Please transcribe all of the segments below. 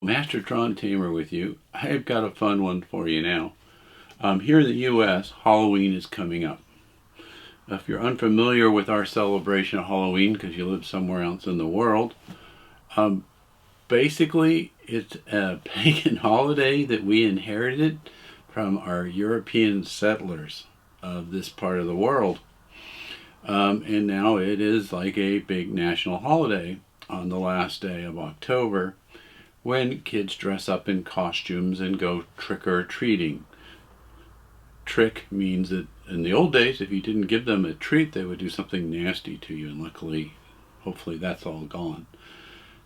Master Tron Tamer with you. I've got a fun one for you now. Here in the U.S., Halloween is coming up. If you're unfamiliar with our celebration of Halloween because you live somewhere else in the world, basically it's a pagan holiday that we inherited from our European settlers of this part of the world. And now it is like a big national holiday on the last day of October, when kids dress up in costumes and go trick-or-treating. Trick means that in the old days, if you didn't give them a treat, they would do something nasty to you, and luckily, hopefully that's all gone.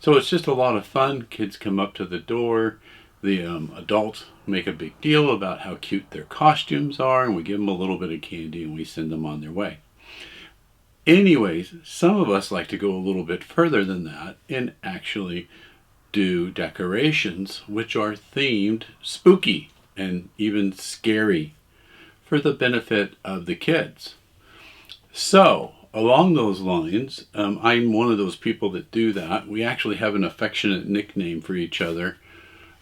So it's just a lot of fun. Kids come up to the door, the adults make a big deal about how cute their costumes are, and we give them a little bit of candy and we send them on their way. Anyways, some of us like to go a little bit further than that and actually do decorations which are themed spooky and even scary for the benefit of the kids. So along those lines, I'm one of those people that do that. We actually have an affectionate nickname for each other.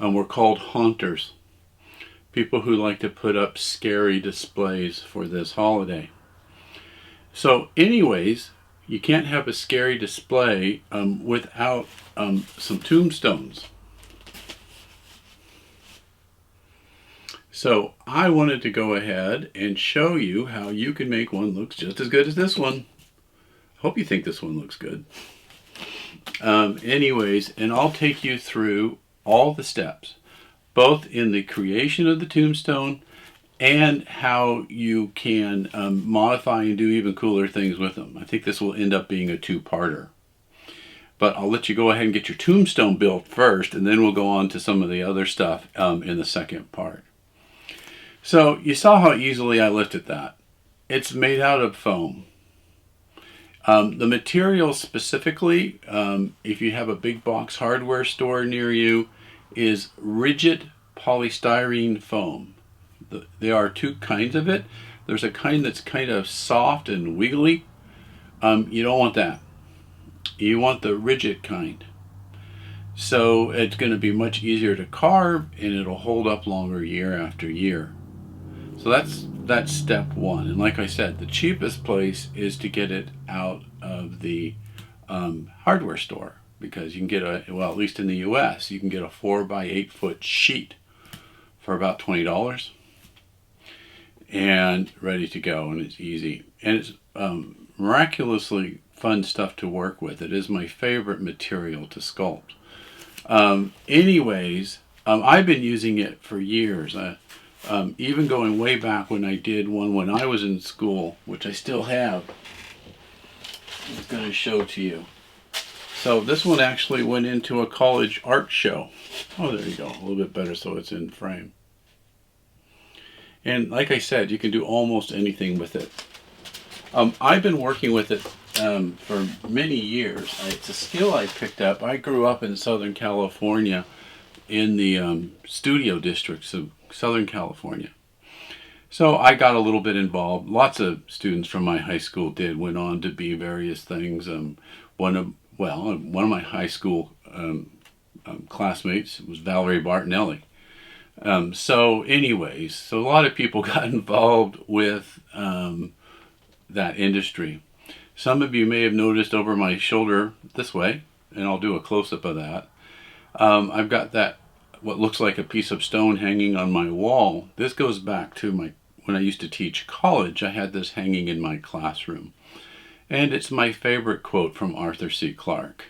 We're called haunters, people who like to put up scary displays for this holiday. So anyways, you can't have a scary display without some tombstones. So I wanted to go ahead and show you how you can make one look just as good as this one. Hope you think this one looks good. Anyways, and I'll take you through all the steps, both in the creation of the tombstone and how you can modify and do even cooler things with them. I think this will end up being a two-parter. But I'll let you go ahead and get your tombstone built first, and then we'll go on to some of the other stuff in the second part. So you saw how easily I lifted that. It's made out of foam. The material specifically, if you have a big box hardware store near you, is rigid polystyrene foam. There are two kinds of it. There's a kind that's kind of soft and wiggly. You don't want that. You want the rigid kind. So it's going to be much easier to carve, and it'll hold up longer year after year. So that's step one. And like I said, the cheapest place is to get it out of the hardware store, because you can get at least in the US, you can get a 4x8 foot sheet for about $20. And ready to go, and it's easy, and it's miraculously fun stuff to work with. It is my favorite material to sculpt. Anyways, I've been using it for years, even going way back when I did one when I was in school, which I still have. I was going to show to you. So this one actually went into a college art show. Oh, there you go, a little bit better so it's in frame. And like I said, you can do almost anything with it. I've been working with it for many years. It's a skill I picked up. I grew up in Southern California, in the studio districts of Southern California. So I got a little bit involved. Lots of students from my high school went on to be various things. One of my high school classmates was Valerie Bartonelli. So a lot of people got involved with that industry. Some of you may have noticed over my shoulder this way, and I'll do a close-up of that. I've got that, what looks like a piece of stone hanging on my wall. This goes back to when I used to teach college. I had this hanging in my classroom. And it's my favorite quote from Arthur C. Clarke.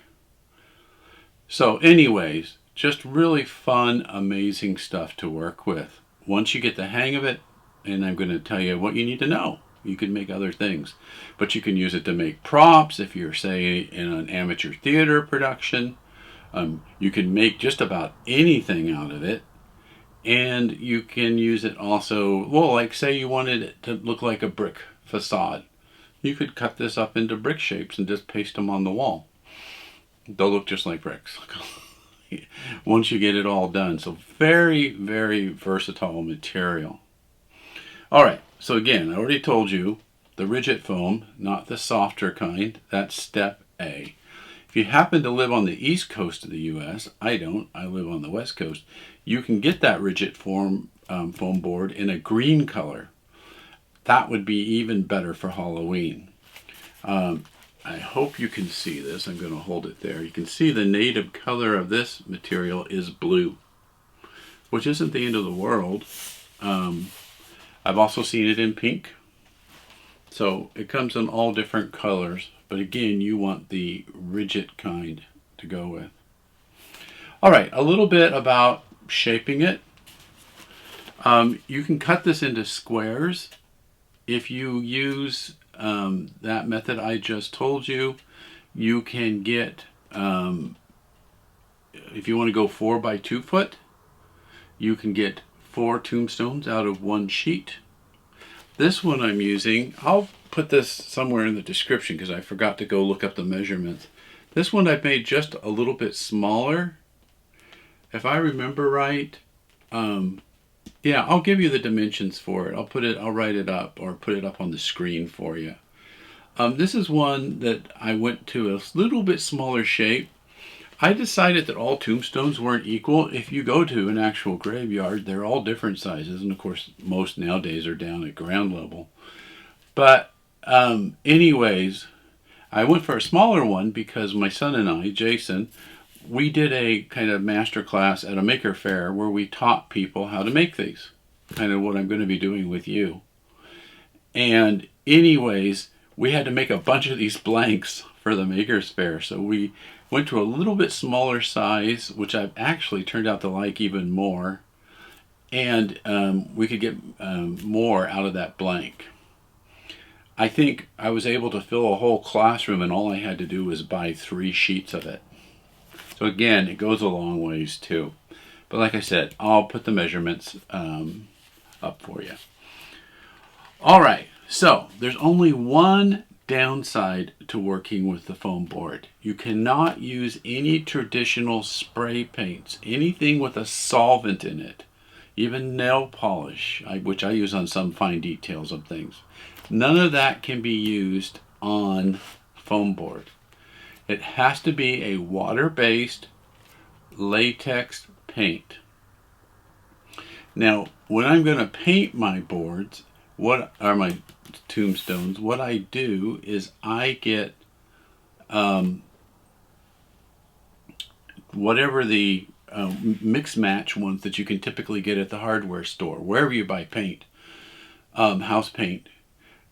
So anyways, just really fun, amazing stuff to work with. Once you get the hang of it, and I'm going to tell you what you need to know. You can make other things, but you can use it to make props if you're, say, in an amateur theater production. You can make just about anything out of it, and you can use it also, well, like say you wanted it to look like a brick facade. You could cut this up into brick shapes and just paste them on the wall. They'll look just like bricks once you get it all done. So very, very versatile material. All right, so again, I already told you the rigid foam, not the softer kind. That's step A. If you happen to live on the east coast of the U.S., I don't, I live on the west coast, you can get that rigid foam board in a green color. That would be even better for Halloween. I hope you can see this. I'm going to hold it there. You can see the native color of this material is blue, which isn't the end of the world. I've also seen it in pink. So it comes in all different colors, but again, you want the rigid kind to go with. All right, a little bit about shaping it. You can cut this into squares. If you use that method I just told you, you can get, if you want to go 4 by 2 foot, you can get 4 tombstones out of one sheet. This one I'm using, I'll put this somewhere in the description because I forgot to go look up the measurements. This one I've made just a little bit smaller. If I remember right, yeah, I'll give you the dimensions for it. I'll write it up or put it up on the screen for you. This is one that I went to a little bit smaller shape. I decided that all tombstones weren't equal. If you go to an actual graveyard, they're all different sizes. And of course, most nowadays are down at ground level. But anyways, I went for a smaller one because my son and I, Jason, we did a kind of master class at a maker fair where we taught people how to make these. Kind of what I'm going to be doing with you. And anyways, we had to make a bunch of these blanks for the maker's fair. So we went to a little bit smaller size, which I've actually turned out to like even more. And we could get more out of that blank. I think I was able to fill a whole classroom and all I had to do was buy 3 sheets of it. So again, it goes a long ways too. But like I said, I'll put the measurements up for you. All right, so there's only one downside to working with the foam board. You cannot use any traditional spray paints, anything with a solvent in it, even nail polish, which I use on some fine details of things. None of that can be used on foam board. It has to be a water-based latex paint. Now, when I'm going to paint my boards, what are my tombstones, what I do is I get whatever the mix match ones that you can typically get at the hardware store, wherever you buy paint, house paint.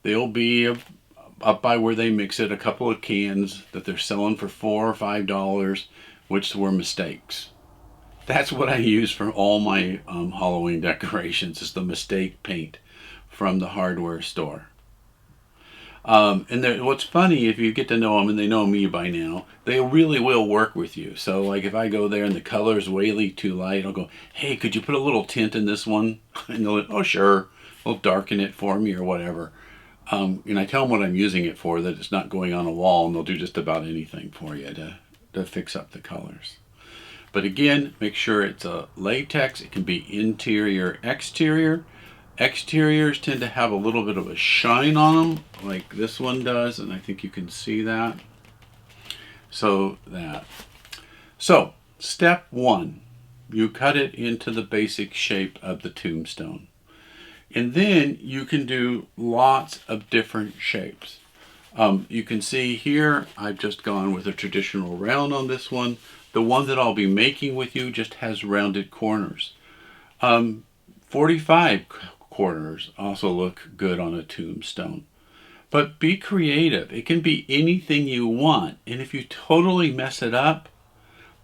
They'll be up by where they mix it, a couple of cans that they're selling for $4 or $5, which were mistakes. That's what I use for all my Halloween decorations, is the mistake paint from the hardware store. And what's funny, if you get to know them, and they know me by now, they really will work with you. So like if I go there and the color's way too light, I'll go, hey, could you put a little tint in this one? And they'll, oh sure, they'll darken it for me or whatever. And I tell them what I'm using it for, that it's not going on a wall, and they'll do just about anything for you to fix up the colors. But again, make sure it's a latex. It can be interior, exterior. Exteriors tend to have a little bit of a shine on them, like this one does, and I think you can see that. So step 1, you cut it into the basic shape of the tombstone. And then you can do lots of different shapes. You can see here, I've just gone with a traditional round on this one. The one that I'll be making with you just has rounded corners. 45 corners also look good on a tombstone. But be creative. It can be anything you want. And if you totally mess it up,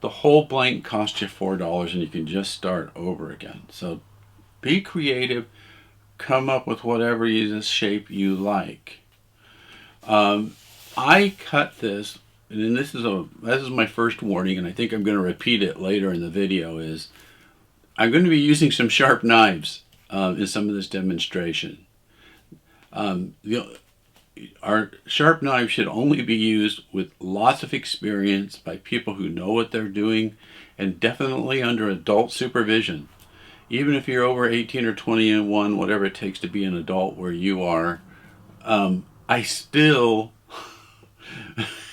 the whole blank costs you $4 and you can just start over again. So be creative. Come up with whatever shape you like. I cut this, and this is my first warning, and I think I'm going to repeat it later in the video, is I'm going to be using some sharp knives in some of this demonstration. Our sharp knives should only be used with lots of experience by people who know what they're doing, and definitely under adult supervision. Even if you're over 18 or 21, whatever it takes to be an adult where you are, I still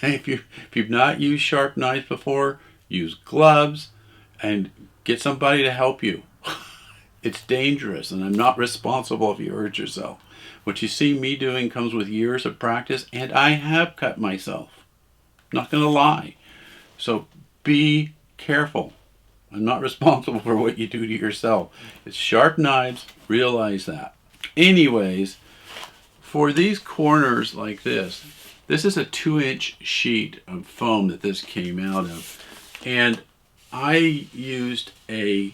If you've not used sharp knives before, use gloves and get somebody to help you. It's dangerous, and I'm not responsible if you hurt yourself. What you see me doing comes with years of practice, and I have cut myself. Not going to lie. So be careful. I'm not responsible for what you do to yourself. It's sharp knives. Realize that. Anyways, for these corners like this is a 2-inch sheet of foam that this came out of. And I used I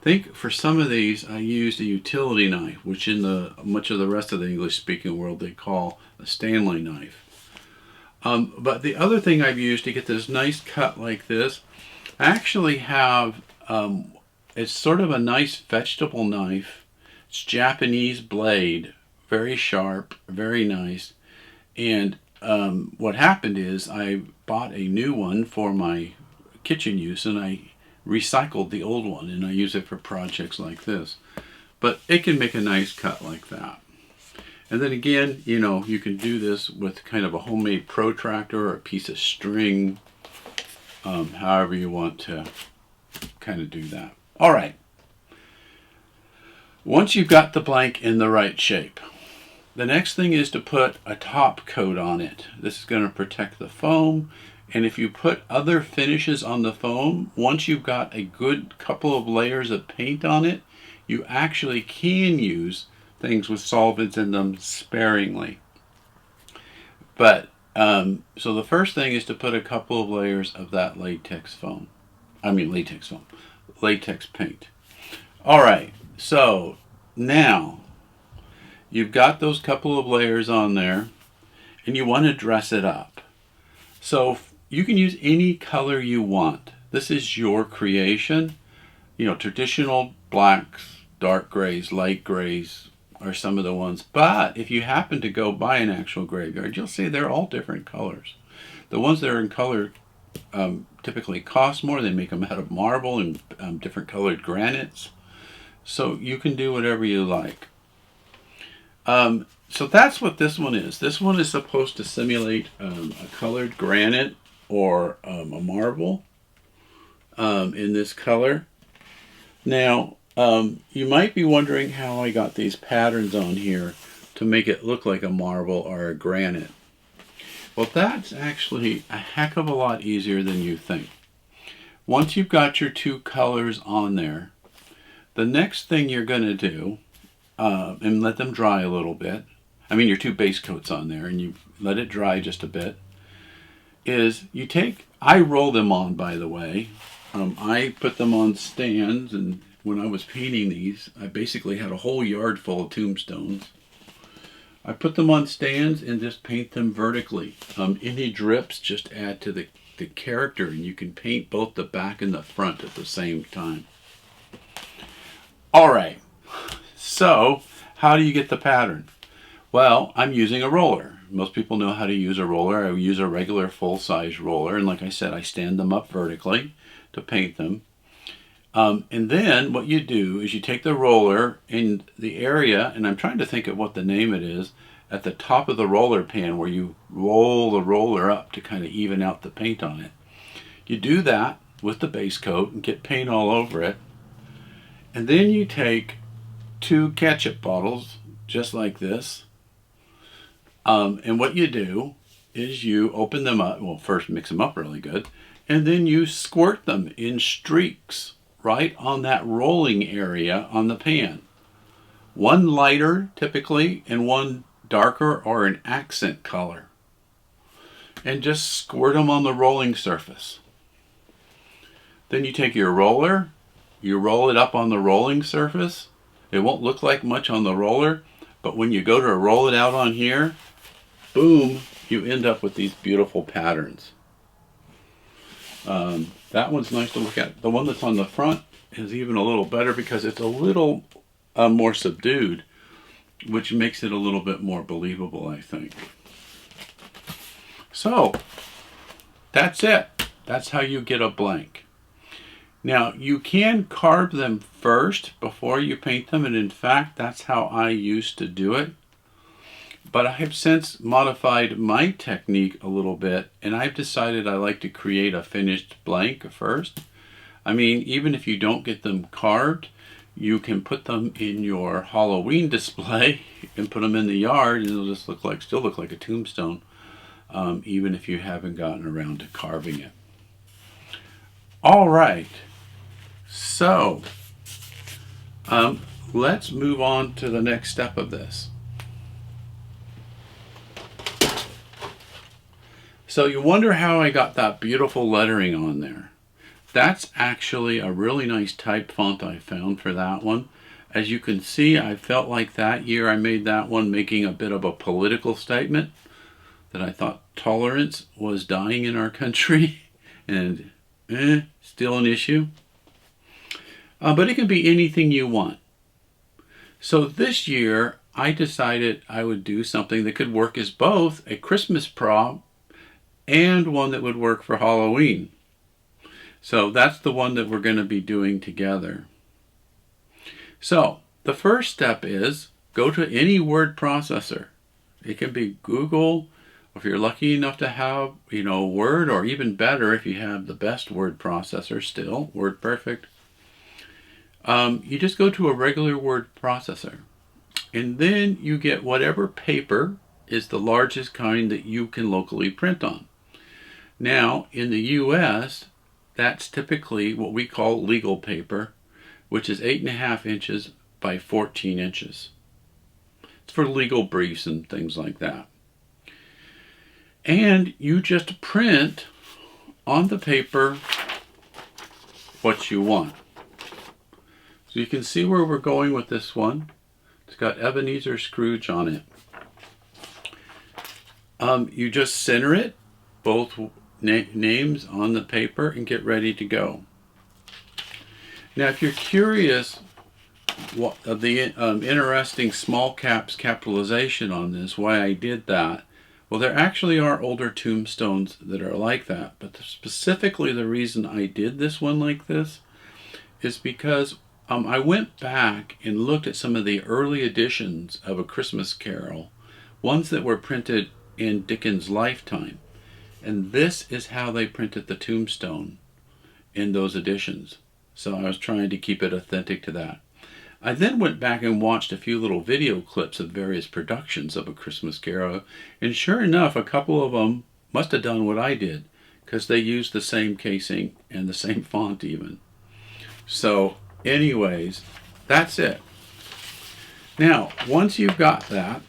think for some of these I used a utility knife, which in much of the rest of the English speaking world they call a Stanley knife. But the other thing I've used to get this nice cut like this, I actually have, it's sort of a nice vegetable knife. It's Japanese blade, very sharp, very nice. And what happened is I bought a new one for my kitchen use, and I recycled the old one, and I use it for projects like this. But it can make a nice cut like that. And then again, you know, you can do this with kind of a homemade protractor or a piece of string, however you want to kind of do that. All right. Once you've got the blank in the right shape, the next thing is to put a top coat on it. This is going to protect the foam. And if you put other finishes on the foam, once you've got a good couple of layers of paint on it, you actually can use things with solvents in them sparingly. But so the first thing is to put a couple of layers of that latex paint. All right, so now you've got those couple of layers on there, and you want to dress it up. So you can use any color you want. This is your creation. You know, traditional blacks, dark grays, light grays are some of the ones. But if you happen to go by an actual graveyard, you'll see they're all different colors. The ones that are in color typically cost more. They make them out of marble and different colored granites. So you can do whatever you like. So that's what this one is. This one is supposed to simulate a colored granite or a marble in this color. Now, you might be wondering how I got these patterns on here to make it look like a marble or a granite. Well, that's actually a heck of a lot easier than you think. Once you've got your two colors on there, the next thing you're going to do, and let them dry a little bit, I mean your two base coats on there, and you let it dry just a bit, is you take, I roll them on, by the way. I put them on stands, and when I was painting these, I basically had a whole yard full of tombstones. I put them on stands and just paint them vertically. Any drips just add to the character, and you can paint both the back and the front at the same time. All right, so how do you get the pattern? Well, I'm using a roller. Most people know how to use a roller. I use a regular full-size roller, and like I said, I stand them up vertically to paint them. And then what you do is you take the roller in the area, and I'm trying to think of what the name it is, at the top of the roller pan where you roll the roller up to kind of even out the paint on it. You do that with the base coat and get paint all over it. And then you take 2 ketchup bottles, just like this. And what you do is you open them up, well, first mix them up really good, and then you squirt them in streaks right on that rolling area on the pan. One lighter, typically, and one darker or an accent color. And just squirt them on the rolling surface. Then you take your roller, you roll it up on the rolling surface. It won't look like much on the roller, but when you go to roll it out on here, boom, you end up with these beautiful patterns. That one's nice to look at. The one that's on the front is even a little better because it's a little more subdued, which makes it a little bit more believable, I think. So, that's it. That's how you get a blank. Now, you can carve them first before you paint them, and in fact, that's how I used to do it. But I have since modified my technique a little bit, and I've decided I like to create a finished blank first. I mean, even if you don't get them carved, you can put them in your Halloween display and put them in the yard, and it'll just still look like a tombstone, even if you haven't gotten around to carving it. All right, so let's move on to the next step of this. So you wonder how I got that beautiful lettering on there. That's actually a really nice type font I found for that one. As you can see, I felt like that year I made that one making a bit of a political statement that I thought tolerance was dying in our country and still an issue. But it can be anything you want. So this year I decided I would do something that could work as both a Christmas prop and one that would work for Halloween. So that's the one that we're going to be doing together. So the first step is go to any word processor. It can be Google, if you're lucky enough to have, Word, or even better if you have the best word processor still, WordPerfect. You just go to a regular word processor, and then you get whatever paper is the largest kind that you can locally print on. Now, in the US, that's typically what we call legal paper, which is 8.5 inches by 14 inches. It's for legal briefs and things like that. And you just print on the paper what you want. So you can see where we're going with this one. It's got Ebenezer Scrooge on it. You just center it, both names on the paper, and get ready to go. Now, if you're curious of the interesting small caps capitalization on this, why I did that, well, there actually are older tombstones that are like that, but specifically the reason I did this one like this is because I went back and looked at some of the early editions of A Christmas Carol, ones that were printed in Dickens' lifetime. And this is how they printed the tombstone in those editions. So I was trying to keep it authentic to that. I then went back and watched a few little video clips of various productions of A Christmas Carol, and sure enough, a couple of them must have done what I did, because they used the same casing and the same font even. So anyways, that's it. Now, once you've got that,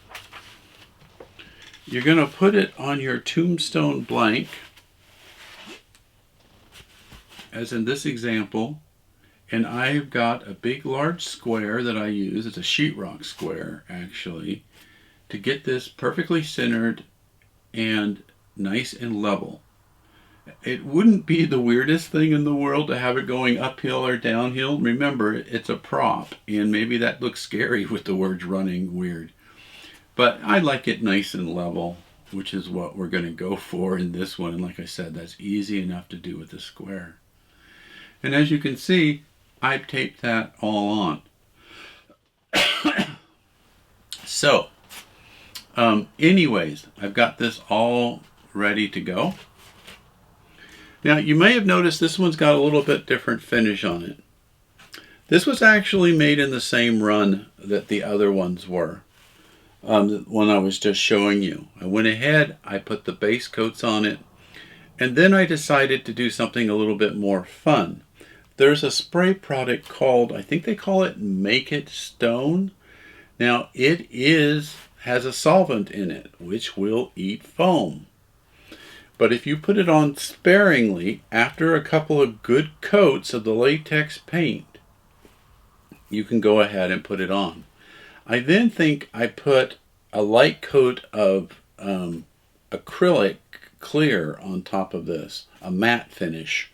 you're going to put it on your tombstone blank, as in this example, and I've got a big large square that I use. It's a sheetrock square, actually, to get this perfectly centered and nice and level. It wouldn't be the weirdest thing in the world to have it going uphill or downhill. Remember, it's a prop, and maybe that looks scary with the words running weird. But I like it nice and level, which is what we're going to go for in this one. And like I said, that's easy enough to do with the square. And as you can see, I've taped that all on. So, anyways, I've got this all ready to go. Now, you may have noticed this one's got a little bit different finish on it. This was actually made in the same run that the other ones were. The one I was just showing you. I went ahead, I put the base coats on it, and then I decided to do something a little bit more fun. There's a spray product called, I think they call it Make It Stone. Now, it has a solvent in it, which will eat foam. But if you put it on sparingly, after a couple of good coats of the latex paint, you can go ahead and put it on. I then think I put a light coat of acrylic clear on top of this, a matte finish,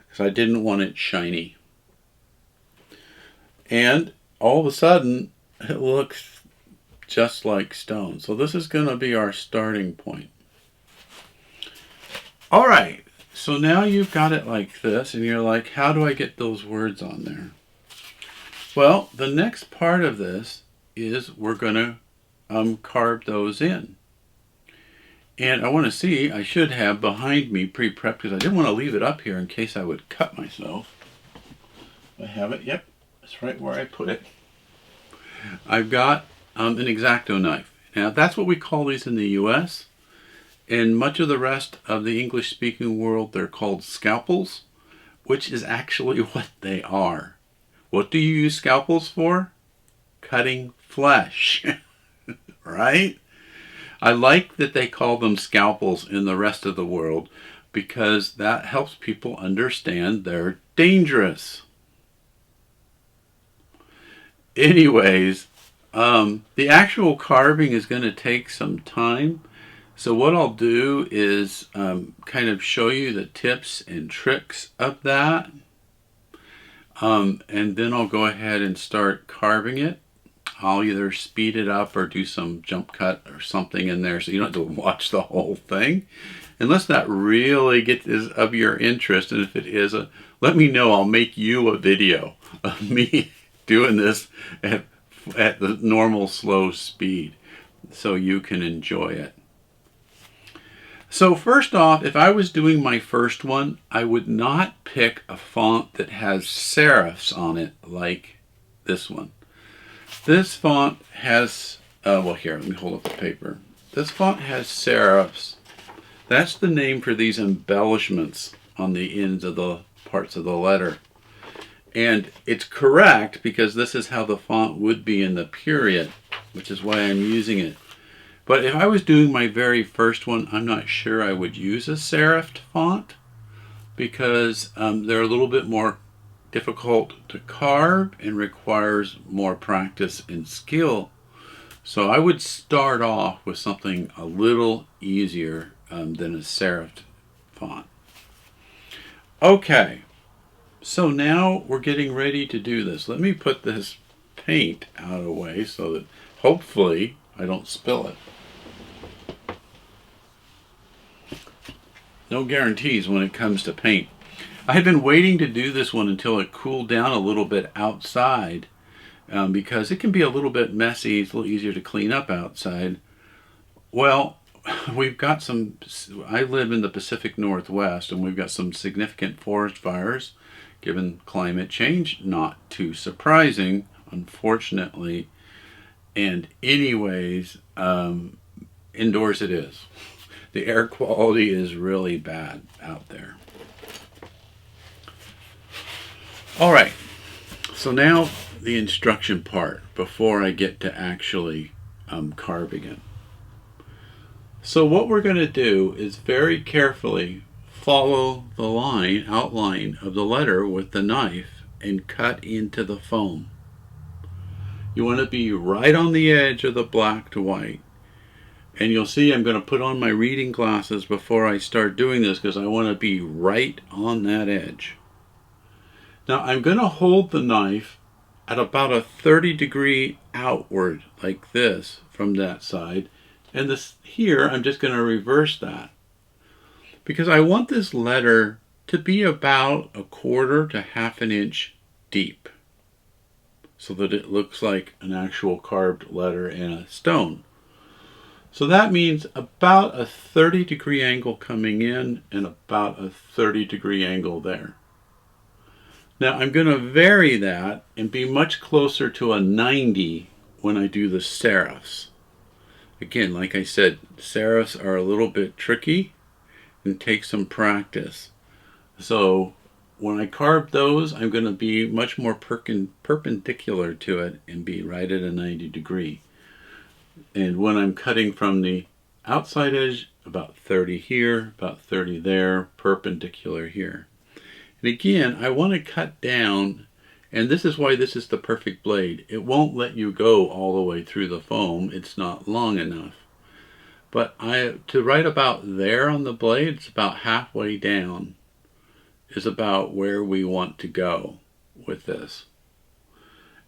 because I didn't want it shiny. And all of a sudden, it looks just like stone. So this is going to be our starting point. All right, so now you've got it like this, and you're like, how do I get those words on there? Well, the next part of this is we're going to carved those in. And I want to see, I should have behind me pre-prepped because I didn't want to leave it up here in case I would cut myself. I have it, yep, that's right where I put it. I've got an X-Acto knife. Now that's what we call these in the US. In much of the rest of the English-speaking world, they're called scalpels, which is actually what they are. What do you use scalpels for? Cutting flesh, right? I like that they call them scalpels in the rest of the world because that helps people understand they're dangerous. Anyways, the actual carving is going to take some time. So what I'll do is kind of show you the tips and tricks of that. And then I'll go ahead and start carving it. I'll either speed it up or do some jump cut or something in there so you don't have to watch the whole thing. Unless that really is of your interest, and if it is, let me know. I'll make you a video of me doing this at the normal slow speed so you can enjoy it. So first off, if I was doing my first one, I would not pick a font that has serifs on it like this one. This font has, well here, let me hold up the paper. This font has serifs. That's the name for these embellishments on the ends of the parts of the letter. And it's correct because this is how the font would be in the period, which is why I'm using it. But if I was doing my very first one, I'm not sure I would use a serifed font because they're a little bit more difficult to carve and requires more practice and skill. So I would start off with something a little easier than a serifed font. Okay, so now we're getting ready to do this. Let me put this paint out of the way so that hopefully I don't spill it. No guarantees when it comes to paint. I had been waiting to do this one until it cooled down a little bit outside because it can be a little bit messy. It's a little easier to clean up outside. Well, we've got I live in the Pacific Northwest and we've got some significant forest fires given climate change. Not too surprising, unfortunately. And anyways, indoors it is. The air quality is really bad out there. All right, so now the instruction part before I get to actually carving it. So what we're going to do is very carefully follow the outline of the letter with the knife and cut into the foam. You want to be right on the edge of the black to white. And you'll see I'm going to put on my reading glasses before I start doing this because I want to be right on that edge. Now I'm going to hold the knife at about a 30-degree outward like this from that side. And this here I'm just going to reverse that. Because I want this letter to be about 1/4 to 1/2 inch deep. So that it looks like an actual carved letter in a stone. So that means about a 30-degree angle coming in and about a 30-degree angle there. Now I'm going to vary that and be much closer to a 90 when I do the serifs. Again, like I said, serifs are a little bit tricky and take some practice. So when I carve those, I'm going to be much more perpendicular to it and be right at a 90-degree. And when I'm cutting from the outside edge, about 30 here, about 30 there, perpendicular here. And again, I want to cut down, and this is why this is the perfect blade. It won't let you go all the way through the foam. It's not long enough. But to right about there on the blade, it's about halfway down, is about where we want to go with this.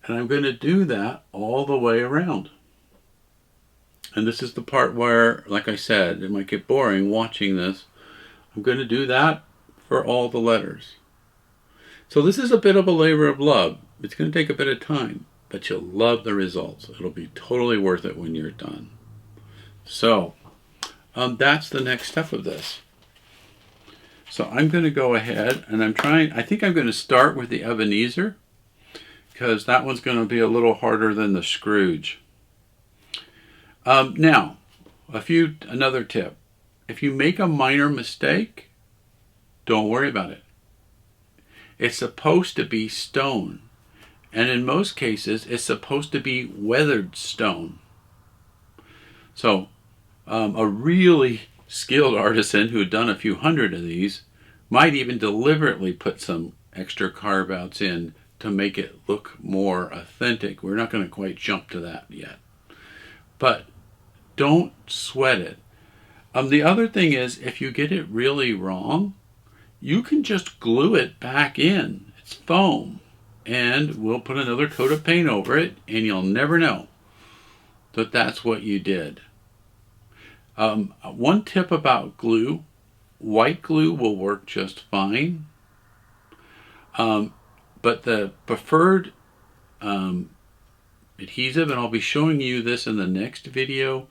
And I'm going to do that all the way around. And this is the part where, like I said, it might get boring watching this. I'm going to do that for all the letters. So this is a bit of a labor of love. It's going to take a bit of time, but you'll love the results. It'll be totally worth it when you're done. So that's the next step of this. So I'm going to go ahead and I think I'm going to start with the Ebenezer, because that one's going to be a little harder than the Scrooge. Now, another tip. If you make a minor mistake, don't worry about it. It's supposed to be stone. And in most cases, it's supposed to be weathered stone. So, a really skilled artisan who had done a few hundred of these might even deliberately put some extra carve-outs in to make it look more authentic. We're not going to quite jump to that yet. But don't sweat it. The other thing is, if you get it really wrong, you can just glue it back in. It's foam. And we'll put another coat of paint over it, and you'll never know that that's what you did. One tip about glue: white glue will work just fine. But the preferred adhesive, and I'll be showing you this in the next video,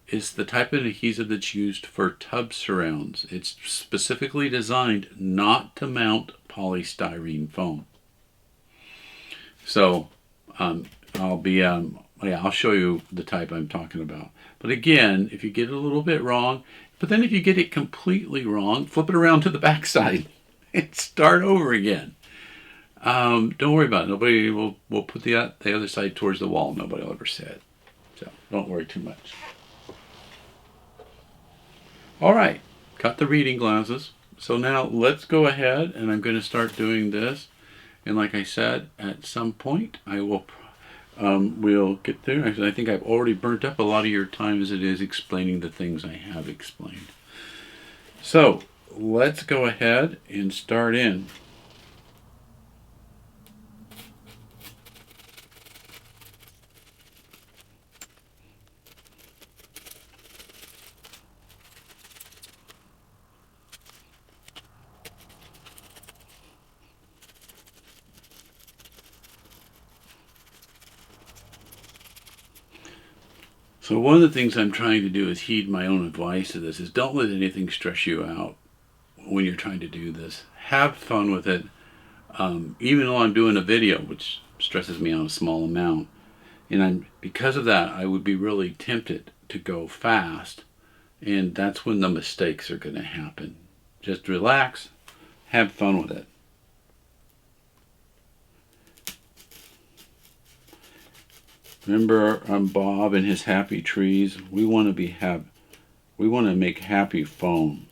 is the type of adhesive that's used for tub surrounds. It's specifically designed not to mount polystyrene foam. So I'll show you the type I'm talking about. But again, if you get it a little bit wrong, but then if you get it completely wrong, flip it around to the back side and start over again. Don't worry about it. Nobody will put the other side towards the wall. Nobody will ever say it. So don't worry too much. All right, got the reading glasses. So now let's go ahead, and I'm going to start doing this. And like I said, at some point I will we'll get there. I think I've already burnt up a lot of your time as it is explaining the things I have explained. So let's go ahead and start in. So one of the things I'm trying to do is heed my own advice to this, is don't let anything stress you out when you're trying to do this. Have fun with it. Even though I'm doing a video, which stresses me out a small amount, and because of that, I would be really tempted to go fast, and that's when the mistakes are going to happen. Just relax, have fun with it. Remember Bob and his happy trees? We want to make happy foam.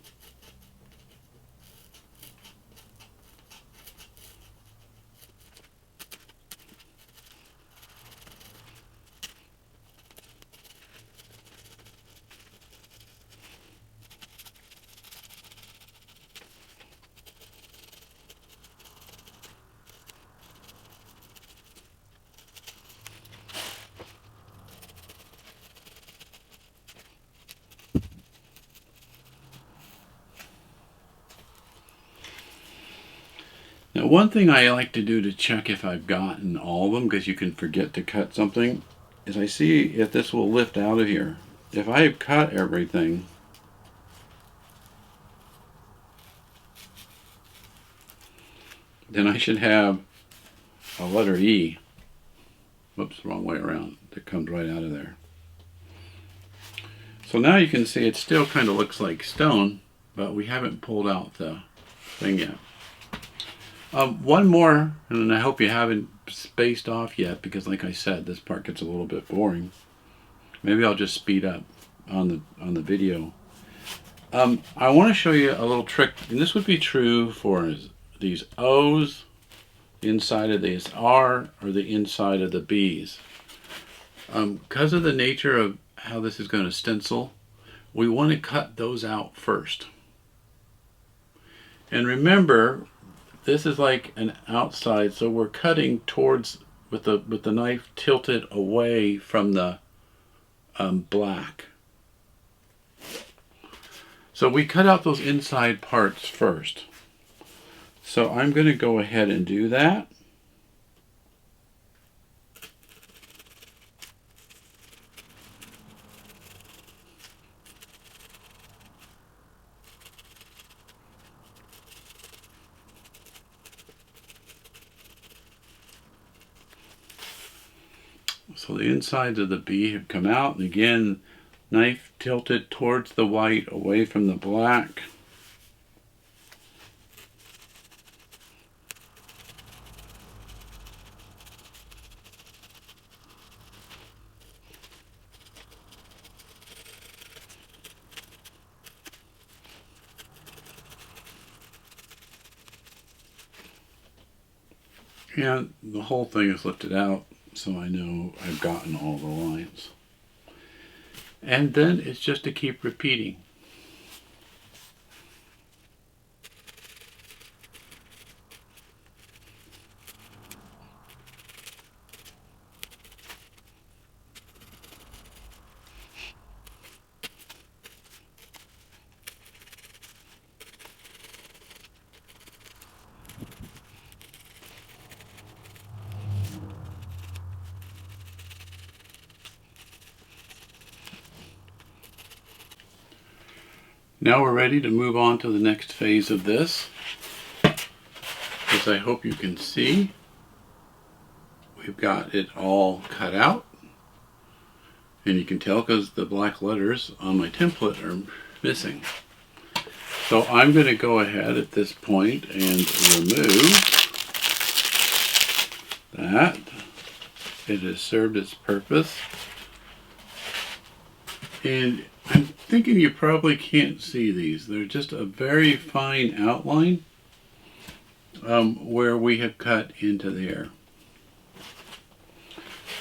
Now, one thing I like to do to check if I've gotten all of them, because you can forget to cut something, is I see if this will lift out of here. If I have cut everything, then I should have a letter E. Whoops, wrong way around. That comes right out of there. So now you can see it still kind of looks like stone, but we haven't pulled out the thing yet. One more, and I hope you haven't spaced off yet, because like I said, this part gets a little bit boring. Maybe I'll just speed up on the video. I want to show you a little trick, and this would be true for these O's, the inside of these R, or the inside of the B's. Because of the nature of how this is going to stencil, we want to cut those out first. And remember, this is like an outside, so we're cutting towards with the knife tilted away from the black. So we cut out those inside parts first. So I'm going to go ahead and do that. So the insides of the B have come out, and again, knife tilted towards the white, away from the black. And the whole thing is lifted out, so I know I've gotten all the lines. And then it's just to keep repeating. Now we're ready to move on to the next phase of this. As I hope you can see, we've got it all cut out. And you can tell because the black letters on my template are missing. So I'm going to go ahead at this point and remove that. It has served its purpose. And I'm thinking you probably can't see these. They're just a very fine outline where we have cut into there.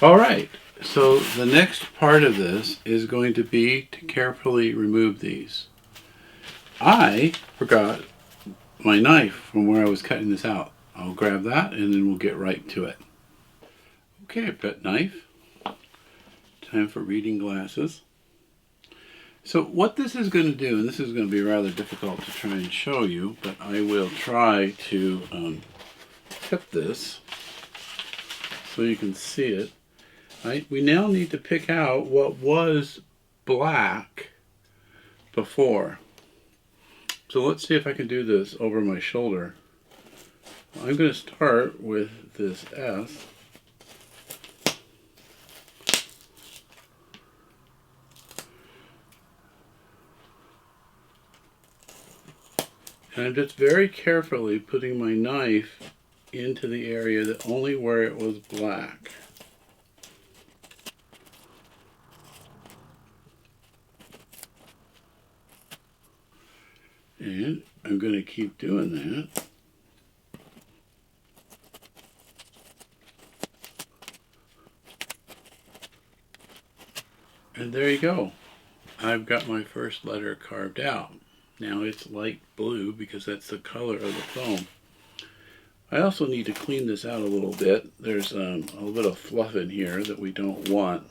All right, so the next part of this is going to be to carefully remove these. I forgot my knife from where I was cutting this out. I'll grab that and then we'll get right to it. Okay, I've got knife. Time for reading glasses. So what this is going to do, and this is going to be rather difficult to try and show you, but I will try to tip this so you can see it. Right? We now need to pick out what was black before. So let's see if I can do this over my shoulder. I'm going to start with this S. And I'm just very carefully putting my knife into the area that only where it was black. And I'm going to keep doing that. And there you go. I've got my first letter carved out. Now it's light blue because that's the color of the foam. I also need to clean this out a little bit. There's a little bit of fluff in here that we don't want.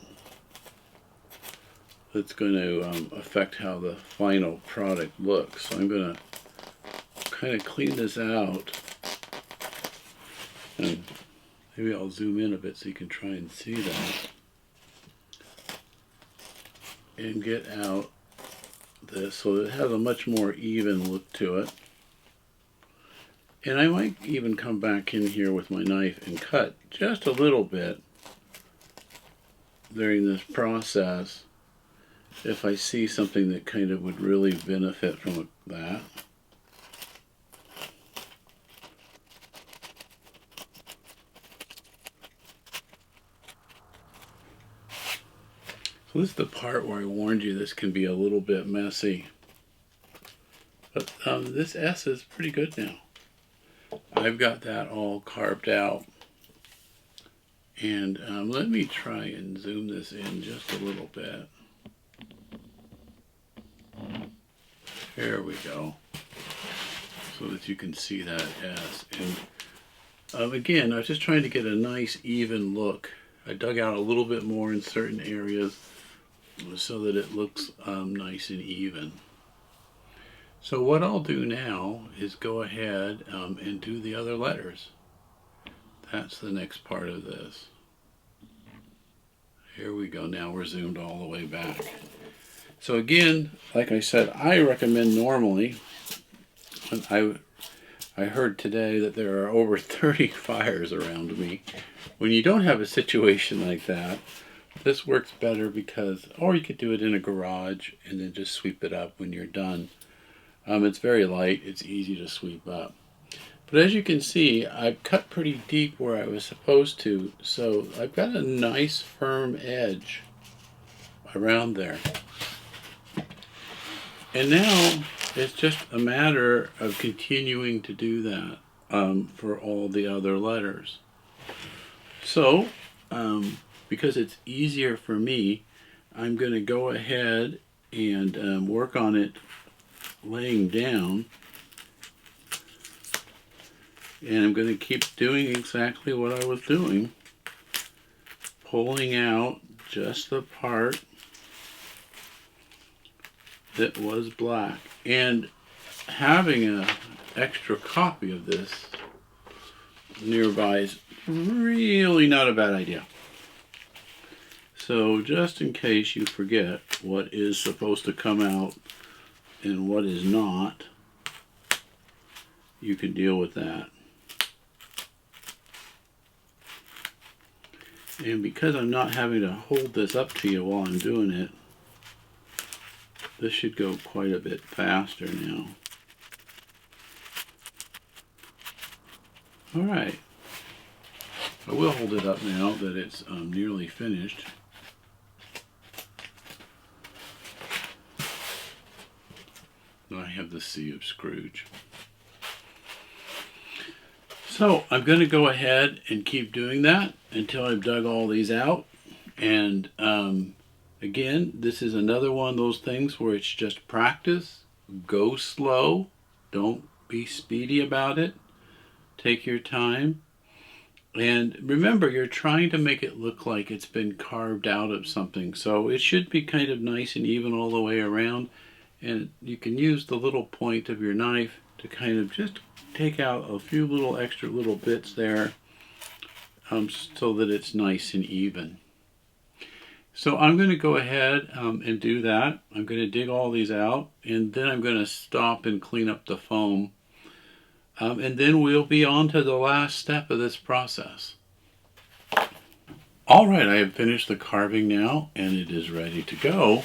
That's going to affect how the final product looks. So I'm going to kind of clean this out. And maybe I'll zoom in a bit so you can try and see that. And get out this so that it has a much more even look to it. And I might even come back in here with my knife and cut just a little bit during this process if I see something that kind of would really benefit from that. So this is the part where I warned you this can be a little bit messy. But this S is pretty good now. I've got that all carved out. And let me try and zoom this in just a little bit. There we go. So that you can see that S. And again, I was just trying to get a nice even look. I dug out a little bit more in certain areas so that it looks nice and even. So what I'll do now is go ahead and do the other letters. That's the next part of this. Here we go. Now we're zoomed all the way back. So again, like I said, I recommend normally, I heard today that there are over 30 fires around me. When you don't have a situation like that, this works better because, or you could do it in a garage and then just sweep it up when you're done. It's very light, it's easy to sweep up. But as you can see, I've cut pretty deep where I was supposed to, so I've got a nice firm edge around there. And now it's just a matter of continuing to do that for all the other letters. So, because it's easier for me, I'm going to go ahead and work on it laying down. And I'm going to keep doing exactly what I was doing, pulling out just the part that was black. And having an extra copy of this nearby is really not a bad idea. So just in case you forget what is supposed to come out and what is not, you can deal with that. And because I'm not having to hold this up to you while I'm doing it, this should go quite a bit faster now. Alright, I will hold it up now that it's nearly finished. And I have the Sea of Scrooge. So I'm going to go ahead and keep doing that until I've dug all these out. And again, this is another one of those things where it's just practice. Go slow. Don't be speedy about it. Take your time. And remember, you're trying to make it look like it's been carved out of something. So it should be kind of nice and even all the way around. And you can use the little point of your knife to kind of just take out a few little extra little bits there so that it's nice and even. So I'm going to go ahead and do that. I'm going to dig all these out, and then I'm going to stop and clean up the foam. And then we'll be on to the last step of this process. All right, I have finished the carving now, and it is ready to go.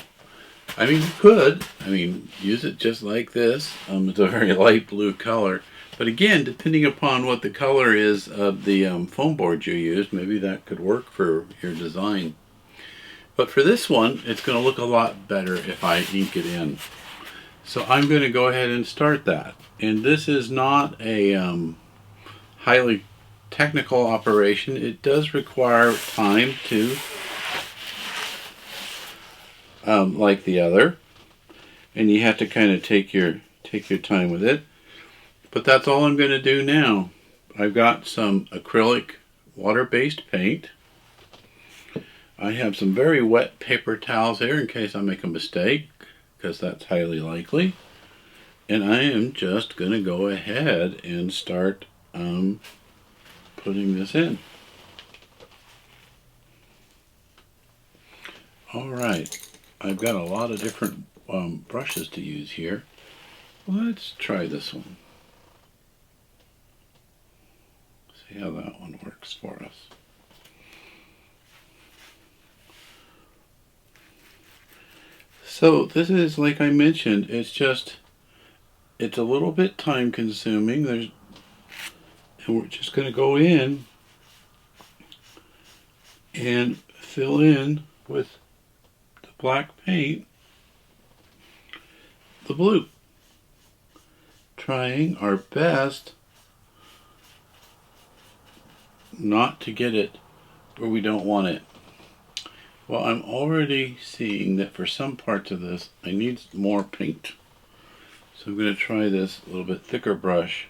I mean, you could, use it just like this. It's a very light blue color. But again, depending upon what the color is of the foam board you use, maybe that could work for your design. But for this one, it's going to look a lot better if I ink it in. So I'm going to go ahead and start that. And this is not a highly technical operation. It does require time to, like the other. And you have to kind of take your time with it. But that's all I'm going to do now. I've got some acrylic water-based paint. I have some very wet paper towels here in case I make a mistake, because that's highly likely. And I am just going to go ahead and start putting this in. Alright, I've got a lot of different brushes to use here. Let's try this one. See how that one works for us. So this is, like I mentioned, it's a little bit time consuming. And we're just going to go in and fill in with the black paint the blue. Trying our best not to get it where we don't want it. Well, I'm already seeing that for some parts of this I need more paint. So I'm going to try this a little bit thicker brush,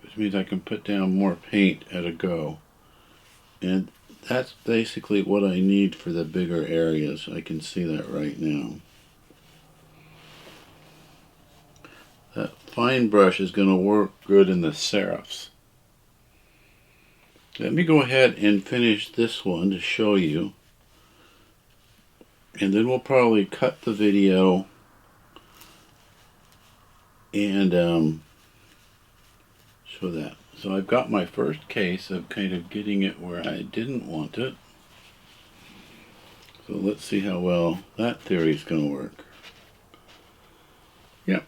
which means I can put down more paint at a go. And that's basically what I need for the bigger areas. I can see that right now. That fine brush is going to work good in the serifs. Let me go ahead and finish this one to show you. And then we'll probably cut the video and show that. So I've got my first case of kind of getting it where I didn't want it. So let's see how well that theory is going to work. Yep,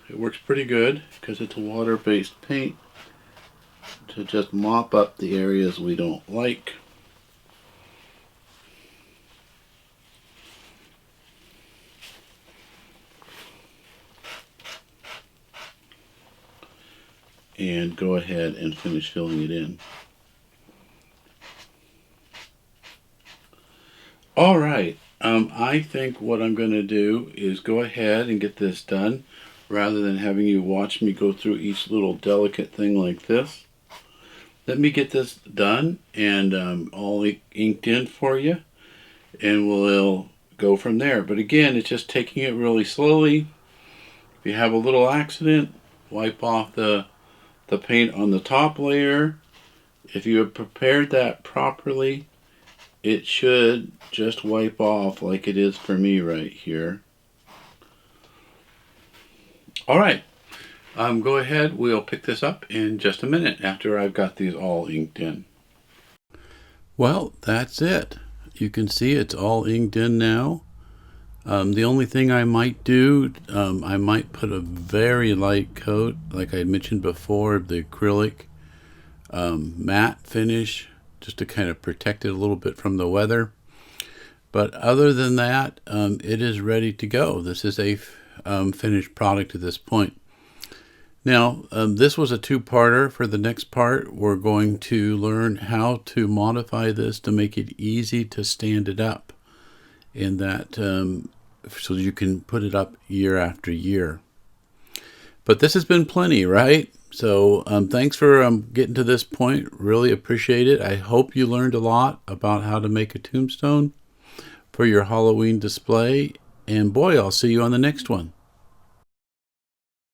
it works pretty good because it's a water-based paint to just mop up the areas we don't like. And go ahead and finish filling it in. Alright, I think what I'm going to do is go ahead and get this done rather than having you watch me go through each little delicate thing like this. Let me get this done and all inked in for you, and we'll go from there. But again, it's just taking it really slowly. If you have a little accident, wipe off the paint on the top layer. If you have prepared that properly, it should just wipe off like it is for me right here. Alright, go ahead, we'll pick this up in just a minute after I've got these all inked in. Well, that's it. You can see it's all inked in now. The only thing I might do, I might put a very light coat, like I mentioned before, the acrylic matte finish, just to kind of protect it a little bit from the weather. But other than that, it is ready to go. This is a finished product at this point. Now, this was a two-parter. For the next part, we're going to learn how to modify this to make it easy to stand it up, in that so you can put it up year after year. But this has been plenty, right? So thanks for getting to this point. Really appreciate it. I hope you learned a lot about how to make a tombstone for your Halloween display. And boy, I'll see you on the next one.